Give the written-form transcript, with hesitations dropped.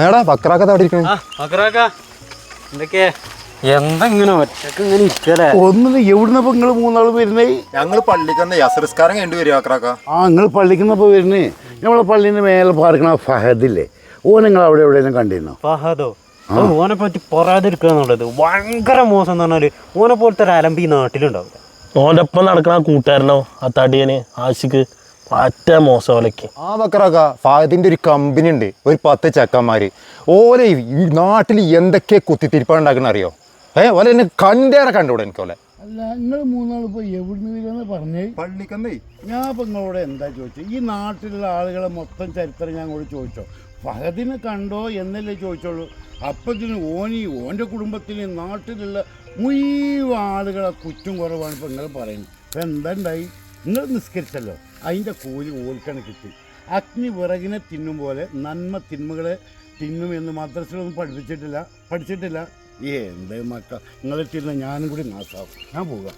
എടാ ബക്രാക്ക അവിടെ ഇരിക്കണേ. എന്തെങ്കിലും ഒറ്റക്ക് ഇങ്ങനെ ഇരിക്കലേ. ഒന്നും എവിടുന്നപ്പോ നിങ്ങള് മൂന്നാള് വരുന്നേ? ഞങ്ങൾ പള്ളിക്കന്ന് യസറിസ്കാരം കണ്ടു വരും അക്രാക്ക. നിങ്ങൾ പള്ളിക്കുന്നപ്പോ വരുന്നേ. നമ്മളെ പള്ളിന്റെ മേലെ പാർക്കണ ഫഹദില്ലേ, ഓ നിങ്ങൾ അവിടെ എവിടെയെങ്കിലും കണ്ടിരുന്നോ? ഫഹദോ? ഓനെ പറ്റി പറയാതിരിക്കുക എന്നുള്ളത് ഭയങ്കര മോശം എന്ന് പറഞ്ഞാല് ഓനെ പോലത്തെ ഒരു അലമ്പ് ഈ നാട്ടിലുണ്ടാവില്ല. ഓൻ്റെ ഒപ്പം നടക്കണ കൂട്ടുകാരനോ ആ തടിയന് ആശിക്ക് പറ്റ മോശം ഓലക്ക്. ആ ബക്രാക്ക ഫഹദിന്റെ ഒരു കമ്പനി ഉണ്ട്, ഒരു 10 ചെക്കന്മാര്. ഓലെ ഈ നാട്ടിൽ എന്തൊക്കെ കുത്തിത്തിരിപ്പാണ്ടാക്കണ അറിയോ? ഓലെ എന്നെ കണ്ടേറെ കണ്ടൂടെ എനിക്കോലെ. അല്ല നിങ്ങൾ മൂന്നാളിപ്പോ എവിടുന്ന് വരികയെന്ന് പറഞ്ഞേ? പള്ളിക്കന്നേ. ഞാൻ ഇപ്പൊ നിങ്ങളോട് എന്താ ചോദിച്ചത്? ഈ നാട്ടിലുള്ള ആളുകളെ മൊത്തം ചരിത്രം ഞാൻ കൂടി ചോദിച്ചോ? ഫഹദിനെ കണ്ടോ എന്നല്ലേ ചോദിച്ചോളൂ. അപ്പത്തിന് ഓൻ്റെ കുടുംബത്തിന് നാട്ടിലുള്ള മുഴുവൻ ആളുകളെ കുറ്റം കുറവാണ് ഇപ്പം നിങ്ങൾ പറയുന്നത്. ഇപ്പം എന്താ ഉണ്ടായി? നിങ്ങൾ നിസ്കരിച്ചല്ലോ, അതിൻ്റെ കൂലി ഓൽക്കണ കിട്ടി. അഗ്നി വിറകിനെ തിന്നും പോലെ നന്മ തിന്മകളെ തിന്നുമെന്ന് മദ്രസയിലൊന്നും പഠിച്ചിട്ടില്ല. എന്ത് മക്ക നിങ്ങളിട്ടിരുന്ന ഞാനും കൂടി നാശാവും. ഞാൻ പോവുക.